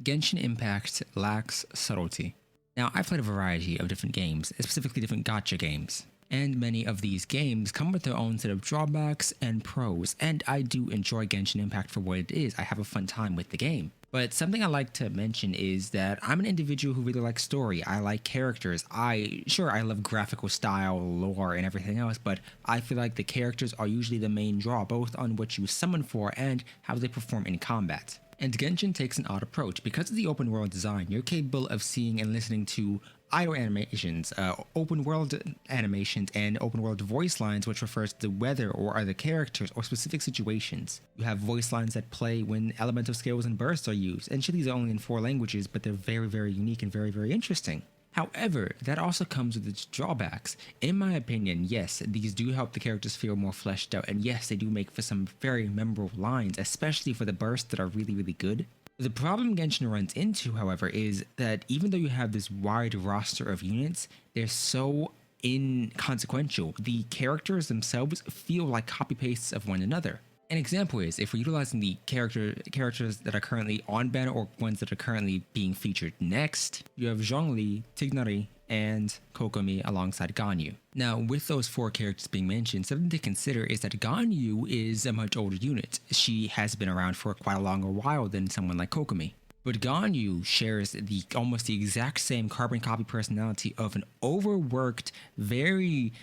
Genshin Impact lacks subtlety. Now, I've played a variety of different games, specifically different gacha games, and many of these games come with their own set of drawbacks and pros, and I do enjoy Genshin Impact for what it is. I have a fun time with the game. But something I like to mention is that I'm an individual who really likes story. I like characters. I love graphical style, lore, and everything else, but I feel like the characters are usually the main draw, both on what you summon for and how they perform in combat. And Genshin takes an odd approach. Because of the open world design, you're capable of seeing and listening to IO animations, open world animations, and open world voice lines, which refers to the weather or other characters or specific situations. You have voice lines that play when elemental scales and bursts are used, and these are only in 4 languages, but they're very, very unique and very, very interesting. However, that also comes with its drawbacks. In my opinion, yes, these do help the characters feel more fleshed out, and yes, they do make for some very memorable lines, especially for the bursts that are really, really good. The problem Genshin runs into, however, is that even though you have this wide roster of units, they're so inconsequential. The characters themselves feel like copy-pastes of one another. An example is, if we're utilizing the characters that are currently on banner or ones that are currently being featured next, you have Zhongli, Tighnari, and Kokomi alongside Ganyu. Now, with those 4 characters being mentioned, something to consider is that Ganyu is a much older unit. She has been around for quite a longer while than someone like Kokomi. But Ganyu shares almost the exact same carbon copy personality of an overworked, very,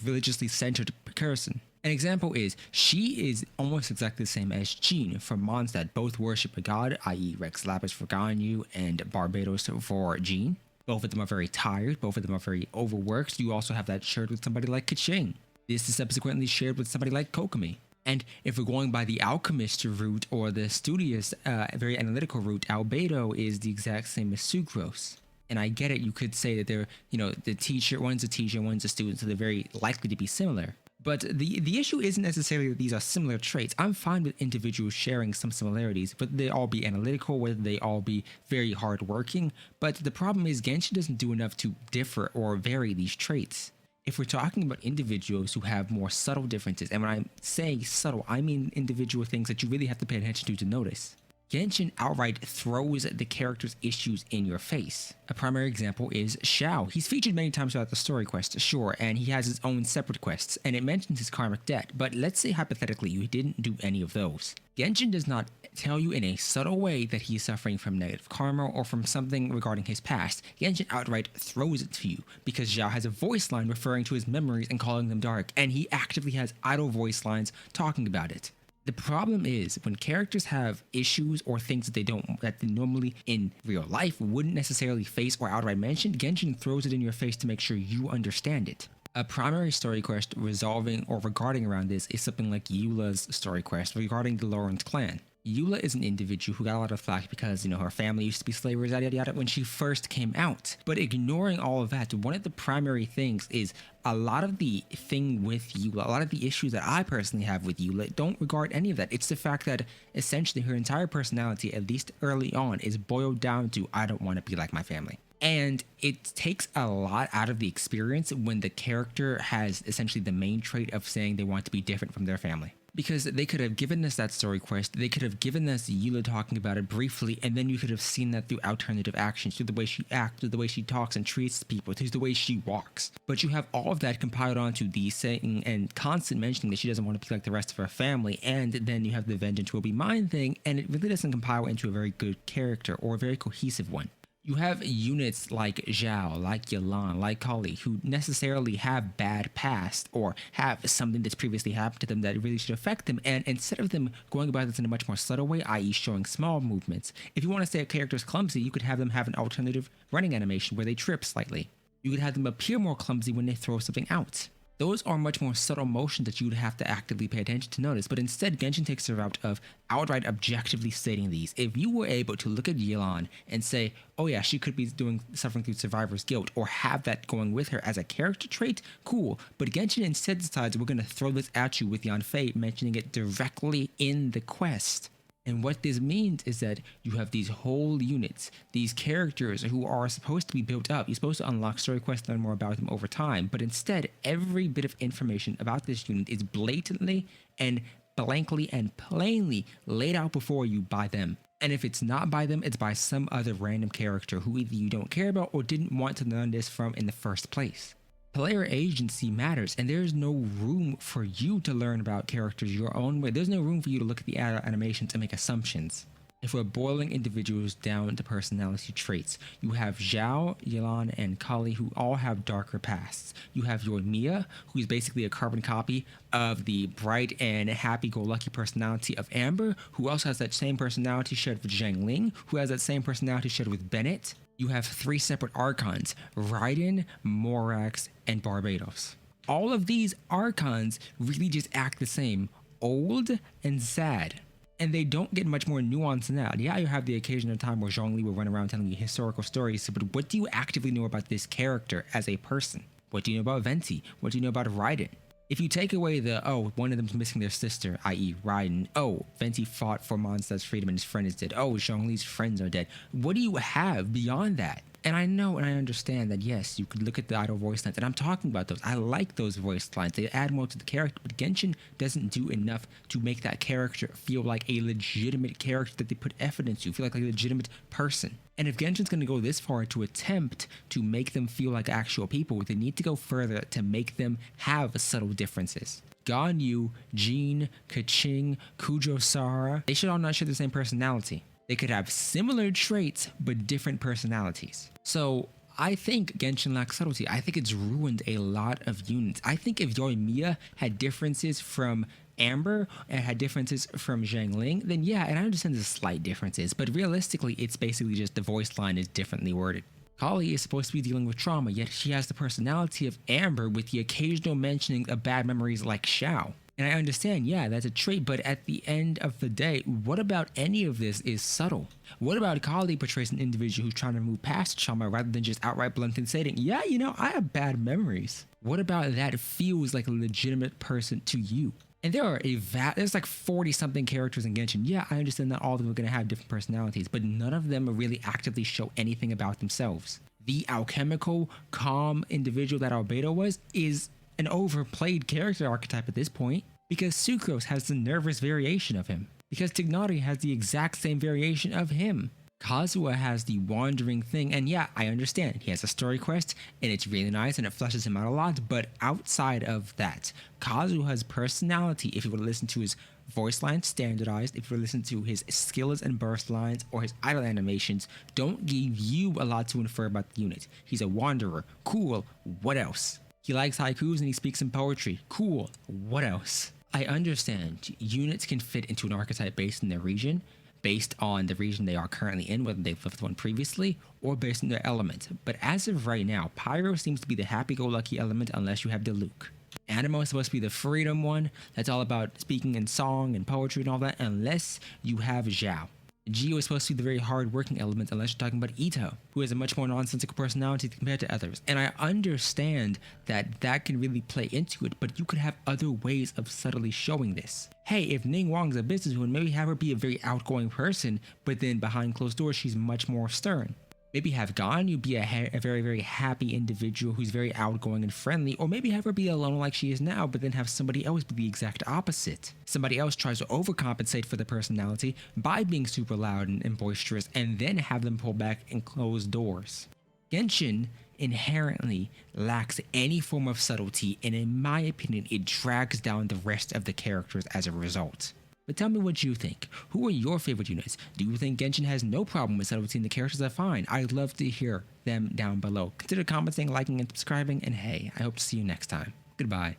religiously centered person. An example is, she is almost exactly the same as Jean from Mondstadt. Both worship a god, i.e. Rex Lapis for Ganyu and Barbados for Jean. Both of them are very tired, both of them are very overworked. You also have that shared with somebody like Keqing. This is subsequently shared with somebody like Kokomi. And if we're going by the alchemist route or the studious, very analytical route, Albedo is the exact same as Sucrose. And I get it, you could say that they're, the teacher, one's a teacher, one's a student, so they're very likely to be similar. But the issue isn't necessarily that these are similar traits. I'm fine with individuals sharing some similarities, whether they all be analytical, whether they all be very hardworking. But the problem is Genshin doesn't do enough to differ or vary these traits. If we're talking about individuals who have more subtle differences, and when I say subtle, I mean individual things that you really have to pay attention to notice. Genshin outright throws the character's issues in your face. A primary example is Xiao. He's featured many times throughout the story quest, sure, and he has his own separate quests, and it mentions his karmic debt, but let's say hypothetically you didn't do any of those. Genshin does not tell you in a subtle way that he's suffering from negative karma or from something regarding his past. Genshin outright throws it to you, because Xiao has a voice line referring to his memories and calling them dark, and he actively has idle voice lines talking about it. The problem is when characters have issues or things that they normally in real life wouldn't necessarily face or outright mention, Genshin throws it in your face to make sure you understand it. A primary story quest resolving or regarding around this is something like Eula's story quest regarding the Lawrence clan. Eula is an individual who got a lot of flack because, her family used to be slavers, yada yada yada, when she first came out. But ignoring all of that, one of the primary things is a lot of the thing with Eula, a lot of the issues that I personally have with Eula don't regard any of that. It's the fact that essentially her entire personality, at least early on, is boiled down to, I don't want to be like my family. And it takes a lot out of the experience when the character has essentially the main trait of saying they want to be different from their family. Because they could have given us that story quest, they could have given us Eula talking about it briefly, and then you could have seen that through alternative actions, through the way she acts, through the way she talks and treats people, through the way she walks. But you have all of that compiled onto the saying and constant mentioning that she doesn't want to be like the rest of her family, and then you have the vengeance will be mine thing, and it really doesn't compile into a very good character or a very cohesive one. You have units like Zhao, like Yelan, like Kali, who necessarily have bad past or have something that's previously happened to them that really should affect them, and instead of them going about this in a much more subtle way, i.e. showing small movements, if you want to say a character is clumsy, you could have them have an alternative running animation where they trip slightly. You could have them appear more clumsy when they throw something out. Those are much more subtle motions that you would have to actively pay attention to notice, but instead Genshin takes the route of outright objectively stating these. If you were able to look at Yelan and say, oh yeah, she could be suffering through survivor's guilt, or have that going with her as a character trait, cool, but Genshin instead decides we're going to throw this at you with Yanfei mentioning it directly in the quest. And what this means is that you have these whole units, these characters who are supposed to be built up. You're supposed to unlock story quests, learn more about them over time. But instead, every bit of information about this unit is blatantly and blankly and plainly laid out before you by them. And if it's not by them, it's by some other random character who either you don't care about or didn't want to learn this from in the first place. Player agency matters, and there's no room for you to learn about characters your own way. There's no room for you to look at the animations and make assumptions. If we're boiling individuals down to personality traits, you have Zhao, Yelan, and Kali who all have darker pasts. You have your Mia, who is basically a carbon copy of the bright and happy-go-lucky personality of Amber, who also has that same personality shared with Zhang Ling, who has that same personality shared with Bennett. You have 3 separate Archons, Raiden, Morax, and Barbados. All of these Archons really just act the same, old and sad. And they don't get much more nuance than that. Yeah, you have the occasional time where Zhongli will run around telling you historical stories, but what do you actively know about this character as a person? What do you know about Venti? What do you know about Raiden? If you take away the, oh, one of them's missing their sister, i.e. Raiden, oh, Venti fought for Mondstadt's freedom and his friend is dead, oh, Zhongli's friends are dead, what do you have beyond that? And I know and I understand that, yes, you could look at the idle voice lines, and I'm talking about those. I like those voice lines. They add more to the character, but Genshin doesn't do enough to make that character feel like a legitimate character that they put effort into, feel like a legitimate person. And if Genshin's going to go this far to attempt to make them feel like actual people, they need to go further to make them have subtle differences. Ganyu, Jean, Keqing, Kujo Sara, they should all not share the same personality. They could have similar traits, but different personalities. So I think Genshin lacks subtlety. I think it's ruined a lot of units. I think if Yoimiya had differences from Amber and had differences from Zhang Ling, then yeah, and I understand the slight differences, but realistically, it's basically just the voice line is differently worded. Kali is supposed to be dealing with trauma, yet she has the personality of Amber with the occasional mentioning of bad memories like Xiao. And I understand, yeah, that's a trait, but at the end of the day, what about any of this is subtle? What about Kali portrays an individual who's trying to move past trauma rather than just outright bluntly stating, yeah, you know, I have bad memories. What about that feels like a legitimate person to you? And there are there's like 40-something characters in Genshin. Yeah, I understand that all of them are going to have different personalities, but none of them really actively show anything about themselves. The alchemical, calm individual that Albedo was is an overplayed character archetype at this point, because Sucrose has the nervous variation of him, because Tignari has the exact same variation of him. Kazuha has the wandering thing, and yeah, I understand, he has a story quest, and it's really nice, and it fleshes him out a lot, but outside of that, Kazuha's personality, if you were to listen to his voice lines standardized, if you were to listen to his skills and burst lines, or his idle animations, don't give you a lot to infer about the unit. He's a wanderer. Cool. What else? He likes haikus and he speaks in poetry. Cool. What else? I understand units can fit into an archetype based in their region, based on the region they are currently in, whether they've lived one previously, or based on their element. But as of right now, Pyro seems to be the happy-go-lucky element unless you have Diluc. Animo is supposed to be the freedom one, that's all about speaking in song and poetry and all that, unless you have Zhao. Geo is supposed to be the very hard-working element unless you're talking about Ito, who has a much more nonsensical personality compared to others. And I understand that that can really play into it, but you could have other ways of subtly showing this. Hey, if Ning Wang's a businesswoman, maybe have her be a very outgoing person, but then behind closed doors, she's much more stern. Maybe have Ganyu be a very, very happy individual who's very outgoing and friendly, or maybe have her be alone like she is now, but then have somebody else be the exact opposite. Somebody else tries to overcompensate for their personality by being super loud and boisterous, and then have them pull back and close doors. Genshin inherently lacks any form of subtlety, and in my opinion, it drags down the rest of the characters as a result. But tell me what you think. Who are your favorite units? Do you think Genshin has no problem with subtlety and the characters are fine? I'd love to hear them down below. Consider commenting, liking, and subscribing, and hey, I hope to see you next time. Goodbye.